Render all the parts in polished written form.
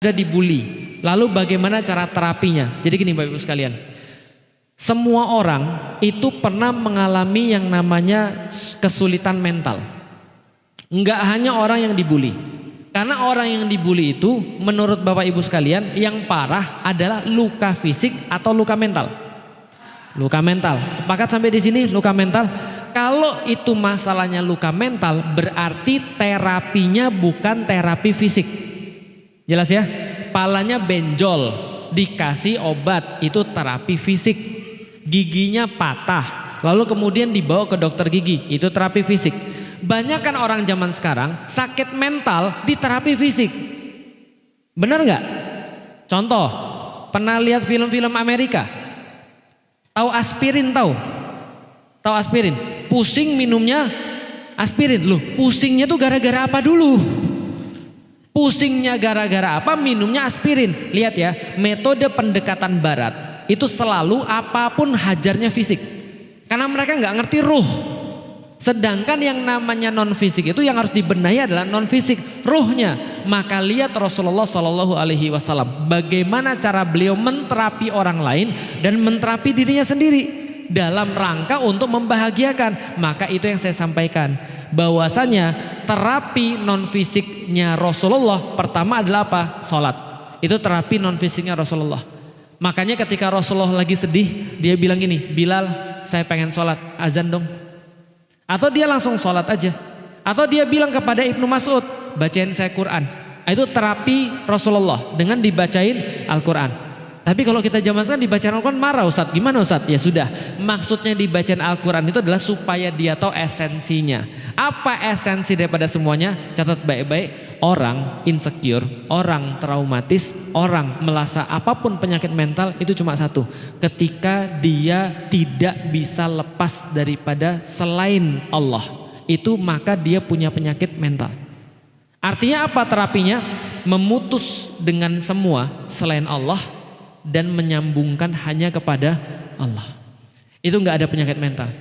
sudah dibully. Lalu bagaimana cara terapinya? Jadi gini Bapak Ibu sekalian. Semua orang itu pernah mengalami yang namanya kesulitan mental. Enggak hanya orang yang dibully. Karena orang yang dibully itu menurut Bapak Ibu sekalian yang parah adalah luka fisik atau luka mental. Luka mental. Sepakat sampai di sini luka mental? Kalau itu masalahnya luka mental berarti terapinya bukan terapi fisik. Jelas ya? Palanya benjol, dikasih obat, itu terapi fisik. Giginya patah, lalu kemudian dibawa ke dokter gigi, itu terapi fisik. Banyak kan orang zaman sekarang sakit mental di terapi fisik. Benar nggak? Contoh, pernah lihat film-film Amerika? Tahu aspirin tahu? Tahu aspirin? Pusing minumnya aspirin. Loh, pusingnya tuh gara-gara apa dulu? Pusingnya gara-gara apa? Minumnya aspirin. Lihat ya, metode pendekatan barat itu selalu apapun hajarnya fisik. Karena mereka nggak ngerti ruh. Sedangkan yang namanya non fisik itu yang harus dibenahi adalah non fisik, ruhnya. Maka lihat Rasulullah Shallallahu Alaihi Wasallam bagaimana cara beliau menterapi orang lain dan menterapi dirinya sendiri dalam rangka untuk membahagiakan. Maka itu yang saya sampaikan, bahwasanya terapi non fisiknya Rasulullah pertama adalah apa? Sholat. Itu terapi non fisiknya Rasulullah. Makanya ketika Rasulullah lagi sedih, dia bilang gini, Bilal, saya pengen sholat, azan dong. Atau dia langsung sholat aja. Atau dia bilang kepada Ibnu Mas'ud, bacain saya Quran. Itu terapi Rasulullah dengan dibacain Al-Quran. Tapi kalau kita zaman sekarang dibacain Al-Quran marah Ustadz. Gimana Ustadz? Ya sudah, maksudnya dibacain Al-Quran itu adalah supaya dia tahu esensinya. Apa esensi daripada semuanya? Catat baik-baik. Orang insecure, orang traumatis, orang merasa apapun penyakit mental itu cuma satu. Ketika dia tidak bisa lepas daripada selain Allah, itu maka dia punya penyakit mental. Artinya apa terapinya? Memutus dengan semua selain Allah dan menyambungkan hanya kepada Allah. Itu nggak ada penyakit mental.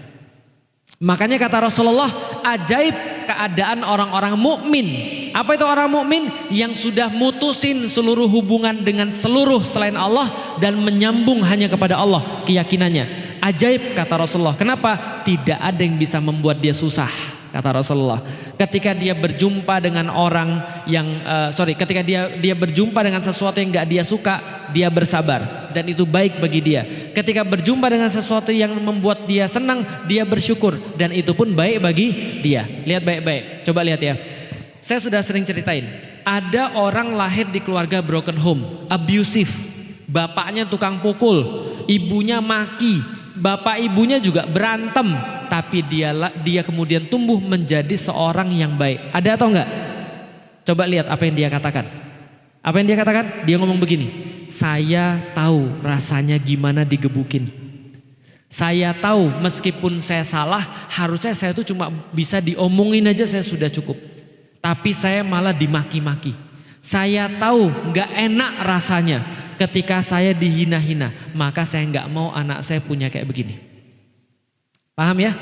Makanya kata Rasulullah, ajaib keadaan orang-orang mukmin. Apa itu orang mukmin? Yang sudah mutusin seluruh hubungan dengan seluruh selain Allah dan menyambung hanya kepada Allah keyakinannya. Ajaib kata Rasulullah. Kenapa? Tidak ada yang bisa membuat dia susah, kata Rasulullah. Ketika dia berjumpa dengan orang yang ketika dia berjumpa dengan sesuatu yang gak dia suka, dia bersabar dan itu baik bagi dia. Ketika berjumpa dengan sesuatu yang membuat dia senang, dia bersyukur dan itu pun baik bagi dia. Lihat baik-baik, coba lihat ya. Saya sudah sering ceritain, ada orang lahir di keluarga broken home, abusive. Bapaknya tukang pukul, ibunya maki, bapak ibunya juga berantem, tapi dia kemudian tumbuh menjadi seorang yang baik. Ada atau enggak? Coba lihat apa yang dia katakan. Apa yang dia katakan? Dia ngomong begini, saya tahu rasanya gimana digebukin. Saya tahu meskipun saya salah, harusnya saya tuh cuma bisa diomongin aja saya sudah cukup. Tapi saya malah dimaki-maki. Saya tahu gak enak rasanya ketika saya dihina-hina. Maka saya gak mau anak saya punya kayak begini. Paham ya?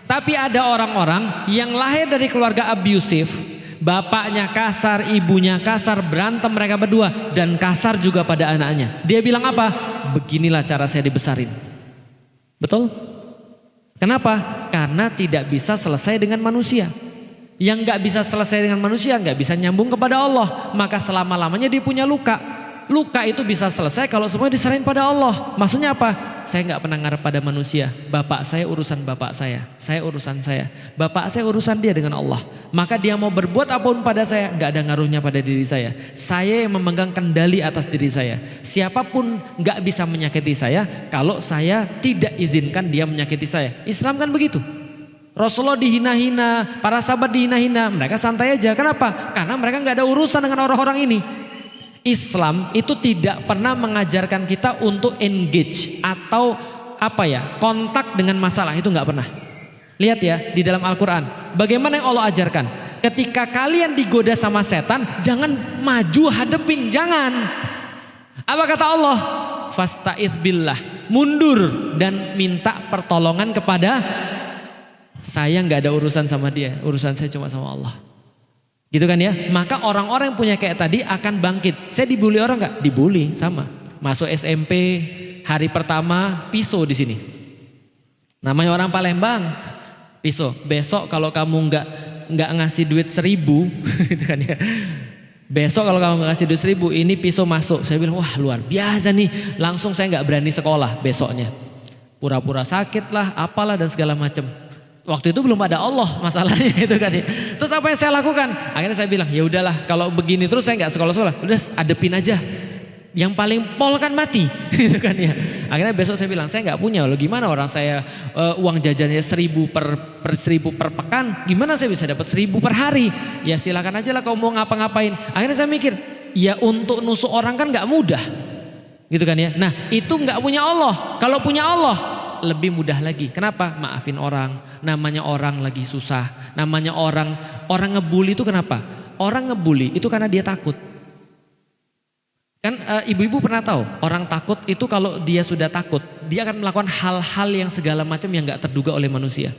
Tapi ada orang-orang yang lahir dari keluarga abusif. Bapaknya kasar, ibunya kasar, berantem mereka berdua. Dan kasar juga pada anaknya. Dia bilang apa? Beginilah cara saya dibesarin. Betul? Kenapa? Karena tidak bisa selesai dengan manusia. Yang gak bisa selesai dengan manusia gak bisa nyambung kepada Allah. Maka selama-lamanya dia punya luka. Luka itu bisa selesai kalau semua diserahin pada Allah. Maksudnya apa? Saya gak pernah ngarep pada manusia. Bapak saya urusan bapak saya urusan saya. Bapak saya urusan dia dengan Allah. Maka dia mau berbuat apapun pada saya gak ada ngaruhnya pada diri saya. Saya yang memegang kendali atas diri saya. Siapapun gak bisa menyakiti saya kalau saya tidak izinkan dia menyakiti saya. Islam kan begitu. Rasulullah dihina-hina, para sahabat dihina-hina, mereka santai aja. Kenapa? Karena mereka nggak ada urusan dengan orang-orang ini. Islam itu tidak pernah mengajarkan kita untuk engage atau kontak dengan masalah, itu nggak pernah. Lihat ya di dalam Al-Quran, bagaimana yang Allah ajarkan. Ketika kalian digoda sama setan, jangan maju hadepin, jangan. Apa kata Allah? Fasta'idz billah, mundur dan minta pertolongan kepada saya. Nggak ada urusan sama dia, urusan saya cuma sama Allah. Gitu kan ya. Maka orang-orang yang punya kayak tadi akan bangkit. Saya dibully orang nggak? Dibully, sama. Masuk SMP, hari pertama pisau di sini. Namanya orang Palembang, pisau. Besok kalau kamu nggak ngasih duit 1.000, gitu kan ya. Besok kalau kamu nggak ngasih duit 1.000, ini pisau masuk. Saya bilang, wah luar biasa nih. Langsung saya nggak berani sekolah besoknya. Pura-pura sakit lah, apalah dan segala macam. Waktu itu belum ada Allah masalahnya itu kan ya. Terus apa yang saya lakukan? Akhirnya saya bilang, ya udahlah kalau begini terus saya nggak sekolah-sekolah. Udah adepin aja. Yang paling pol kan mati, gitu kan ya. Akhirnya besok saya bilang, saya nggak punya loh. Gimana orang saya uang jajannya 1.000 per 1.000 per pekan, gimana saya bisa dapat 1.000 per hari? Ya silakan aja lah kalau mau ngapa-ngapain. Akhirnya saya mikir, ya untuk nusuk orang kan nggak mudah, gitu kan ya. Nah itu nggak punya Allah. Kalau punya Allah lebih mudah lagi. Kenapa? Maafin orang. Namanya orang lagi susah. Namanya orang ngebully itu kenapa? Orang ngebully itu karena dia takut. Kan ibu-ibu pernah tahu orang takut itu kalau dia sudah takut dia akan melakukan hal-hal yang segala macam yang gak terduga oleh manusia.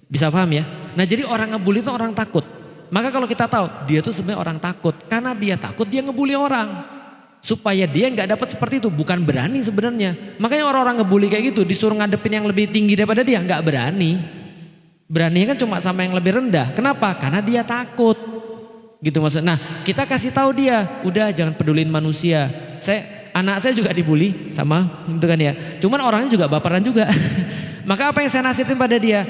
Bisa paham ya? Nah jadi orang ngebully itu orang takut. Maka kalau kita tahu dia tuh sebenarnya orang takut. Karena dia takut dia ngebully orang. Supaya dia gak dapat seperti itu. Bukan berani sebenarnya. Makanya orang-orang ngebully kayak gitu disuruh ngadepin yang lebih tinggi daripada dia. Gak berani. Berani kan cuma sama yang lebih rendah. Kenapa? Karena dia takut. Gitu maksudnya. Nah kita kasih tahu dia, udah jangan pedulin manusia. Anak saya juga dibully sama, gitu kan ya. Cuman orangnya juga baperan juga. Maka apa yang saya nasihatin pada dia?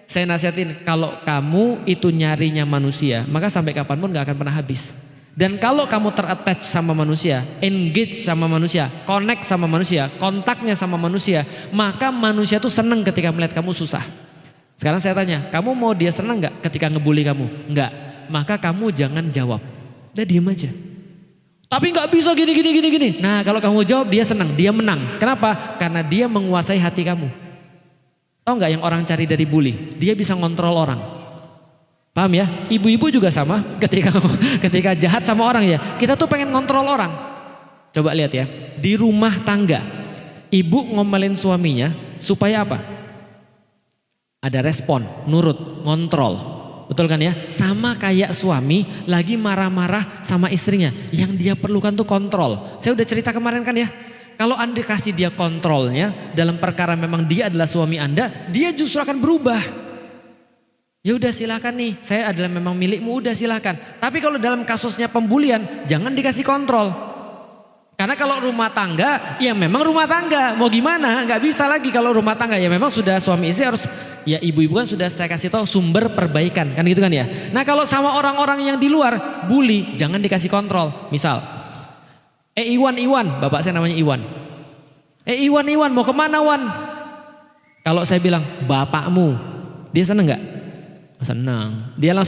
Saya nasihatin kalau kamu itu nyarinya manusia, maka sampai kapanpun gak akan pernah habis. Dan kalau kamu terattach sama manusia, engage sama manusia, connect sama manusia, kontaknya sama manusia, maka manusia tuh seneng ketika melihat kamu susah. Sekarang saya tanya, kamu mau dia seneng gak ketika ngebully kamu? Enggak. Maka kamu jangan jawab, udah diem aja. Tapi nggak bisa gini. Nah kalau kamu jawab dia senang, dia menang. Kenapa? Karena dia menguasai hati kamu. Tahu nggak yang orang cari dari bully? Dia bisa ngontrol orang. Paham ya? Ibu-ibu juga sama. Ketika jahat sama orang ya, kita tuh pengen ngontrol orang. Coba lihat ya, di rumah tangga, ibu ngomelin suaminya supaya apa? Ada respon, nurut, ngontrol. Betul kan ya? Sama kayak suami lagi marah-marah sama istrinya. Yang dia perlukan tuh kontrol. Saya udah cerita kemarin kan ya. Kalau Anda kasih dia kontrolnya dalam perkara memang dia adalah suami Anda, dia justru akan berubah. Ya udah silakan nih, saya adalah memang milikmu, udah silakan. Tapi kalau dalam kasusnya pembulian, jangan dikasih kontrol. Karena kalau rumah tangga, ya memang rumah tangga. Mau gimana? Gak bisa lagi kalau rumah tangga. Ya memang sudah suami istri harus, ya ibu-ibu kan sudah saya kasih tahu sumber perbaikan. Kan gitu kan ya. Nah kalau sama orang-orang yang di luar, bully, jangan dikasih kontrol. Misal, Iwan, bapak saya namanya Iwan. Iwan, mau kemana Wan? Kalau saya bilang, bapakmu, dia seneng gak? Senang. Dia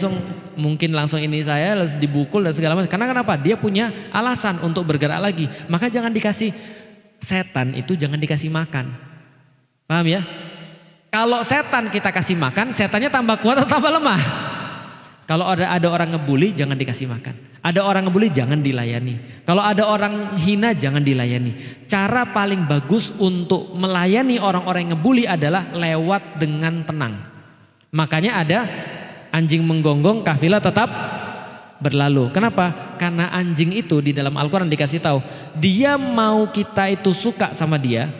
mungkin langsung ini saya langsung dibukul dan segala macam. Karena kenapa? Dia punya alasan untuk bergerak lagi. Maka jangan dikasih, setan itu jangan dikasih makan. Paham ya? Kalau setan kita kasih makan, setannya tambah kuat atau tambah lemah? Kalau ada orang ngebully jangan dikasih makan. Ada orang ngebully jangan dilayani. Kalau ada orang hina jangan dilayani. Cara paling bagus untuk melayani orang-orang yang ngebully adalah lewat dengan tenang. Makanya ada anjing menggonggong kafilah tetap berlalu. Kenapa? Karena anjing itu di dalam Al-Quran dikasih tahu, dia mau kita itu suka sama dia,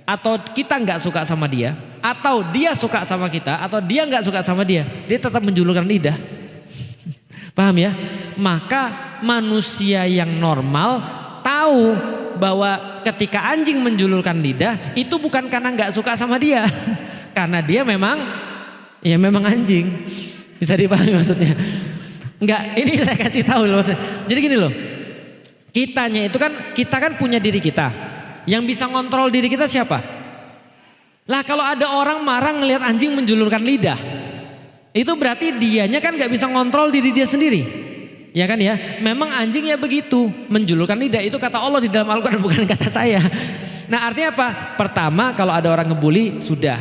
atau kita nggak suka sama dia, atau dia suka sama kita, atau dia nggak suka sama dia tetap menjulurkan lidah. Paham ya? Maka manusia yang normal tahu bahwa ketika anjing menjulurkan lidah itu bukan karena nggak suka sama dia, karena dia memang anjing. Bisa dipahami maksudnya? Enggak, ini saya kasih tahu loh maksudnya. Jadi gini loh. Kita kan punya diri kita. Yang bisa ngontrol diri kita siapa? Lah kalau ada orang marah ngelihat anjing menjulurkan lidah, itu berarti dianya kan nggak bisa ngontrol diri dia sendiri. Ya kan ya? Memang anjing ya begitu, menjulurkan lidah itu kata Allah di dalam Al-Quran bukan kata saya. Nah artinya apa? Pertama kalau ada orang ngebully sudah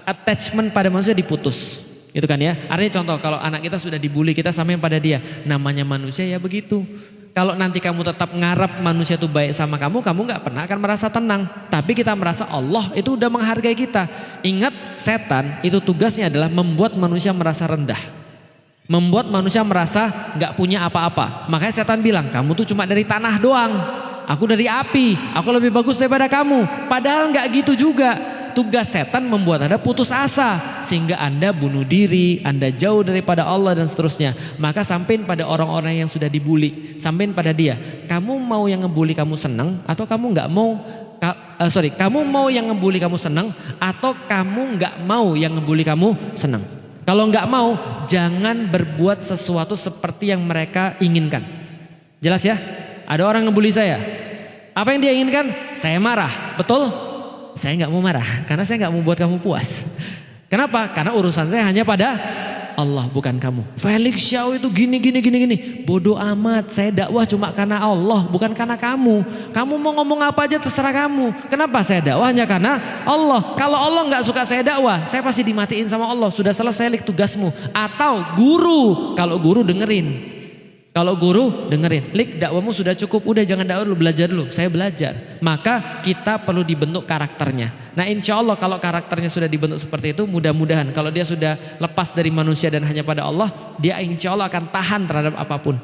attachment pada manusia diputus, gitu kan ya. Artinya contoh kalau anak kita sudah dibully kita samain pada dia, namanya manusia ya begitu. Kalau nanti kamu tetap ngarap manusia itu baik sama kamu nggak pernah akan merasa tenang. Tapi kita merasa Allah itu udah menghargai kita. Ingat setan itu tugasnya adalah membuat manusia merasa rendah. Membuat manusia merasa gak punya apa-apa. Makanya setan bilang, kamu tuh cuma dari tanah doang. Aku dari api, aku lebih bagus daripada kamu. Padahal gak gitu juga. Tugas setan membuat Anda putus asa. Sehingga Anda bunuh diri, Anda jauh daripada Allah dan seterusnya. Maka sampein pada orang-orang yang sudah dibully. Sampein pada dia, kamu mau yang ngebully kamu senang atau kamu gak mau kamu mau yang ngebully kamu senang atau kamu gak mau yang ngebully kamu senang. Kalau nggak mau, jangan berbuat sesuatu seperti yang mereka inginkan. Jelas ya? Ada orang ngebully saya. Apa yang dia inginkan? Saya marah. Betul? Saya nggak mau marah karena saya nggak mau buat kamu puas. Kenapa? Karena urusan saya hanya pada Allah, bukan kamu. Felix Xiao itu gini. Bodoh amat, saya dakwah cuma karena Allah, bukan karena kamu. Kamu mau ngomong apa aja terserah kamu. Kenapa saya dakwah hanya karena Allah? Kalau Allah nggak suka saya dakwah, saya pasti dimatiin sama Allah. Sudah selesai Lik tugasmu. Atau guru, kalau guru dengerin. Lik dakwamu sudah cukup, udah jangan dakwah dulu, belajar dulu. Saya belajar. Maka kita perlu dibentuk karakternya. Nah insya Allah kalau karakternya sudah dibentuk seperti itu, mudah-mudahan kalau dia sudah lepas dari manusia dan hanya pada Allah, dia insya Allah akan tahan terhadap apapun.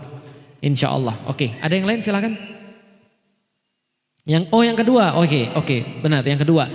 Insya Allah. Oke, ada yang lain silakan. Yang kedua. Oke, benar yang kedua.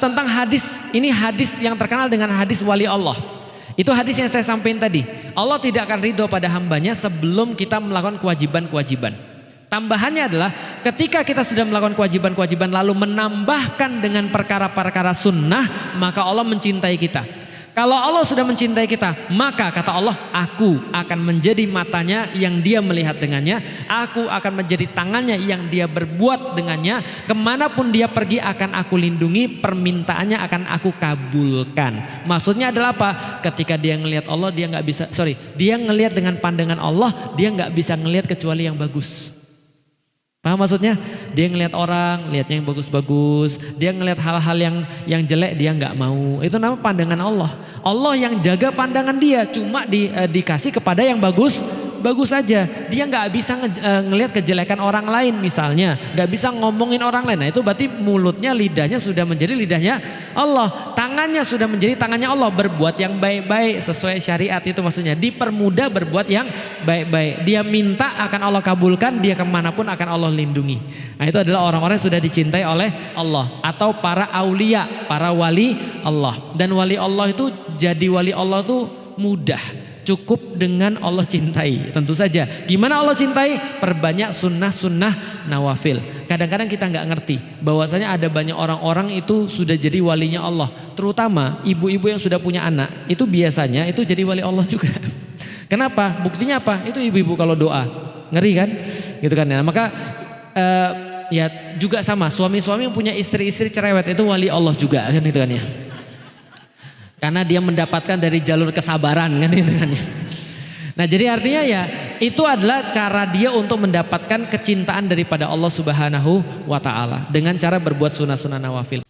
Tentang hadis, ini hadis yang terkenal dengan hadis wali Allah. Itu hadis yang saya sampaikan tadi. Allah tidak akan ridho pada hambanya sebelum kita melakukan kewajiban-kewajiban. Tambahannya adalah ketika kita sudah melakukan kewajiban-kewajiban lalu menambahkan dengan perkara-perkara sunnah, maka Allah mencintai kita. Kalau Allah sudah mencintai kita, maka kata Allah, aku akan menjadi matanya yang dia melihat dengannya. Aku akan menjadi tangannya yang dia berbuat dengannya. Kemanapun dia pergi akan aku lindungi, permintaannya akan aku kabulkan. Maksudnya adalah apa? Ketika dia ngelihat Allah, dia ngelihat dengan pandangan Allah, dia nggak bisa ngelihat kecuali yang bagus. Paham maksudnya? Dia ngelihat orang, lihatnya yang bagus-bagus. Dia ngelihat hal-hal yang jelek, dia nggak mau. Itu nama pandangan Allah. Allah yang jaga pandangan dia, cuma dikasih kepada yang bagus saja. Dia nggak bisa ngelihat kejelekan orang lain misalnya, nggak bisa ngomongin orang lain. Nah itu berarti mulutnya, lidahnya sudah menjadi lidahnya Allah. Tangannya sudah menjadi tangannya Allah, berbuat yang baik-baik sesuai syariat, itu maksudnya. Dipermudah berbuat yang baik-baik. Dia minta akan Allah kabulkan, dia kemanapun akan Allah lindungi. Nah itu adalah orang-orang yang sudah dicintai oleh Allah. Atau para aulia, para wali Allah. Dan wali Allah itu, jadi wali Allah itu mudah. Cukup dengan Allah cintai. Tentu saja. Gimana Allah cintai? Perbanyak sunnah-sunnah nawafil. Kadang-kadang kita nggak ngerti bahwasanya ada banyak orang-orang itu sudah jadi walinya Allah. Terutama ibu-ibu yang sudah punya anak. Itu biasanya itu jadi wali Allah juga. Kenapa? Buktinya apa? Itu ibu-ibu kalau doa. Ngeri kan? Gitu kan ya. Maka ya juga sama. Suami-suami yang punya istri-istri cerewet itu wali Allah juga kan, gitu kan ya. Karena dia mendapatkan dari jalur kesabaran kan itu kan. Nah jadi artinya ya itu adalah cara dia untuk mendapatkan kecintaan daripada Allah Subhanahu wa ta'ala. Dengan cara berbuat sunnah-sunnah nawafil.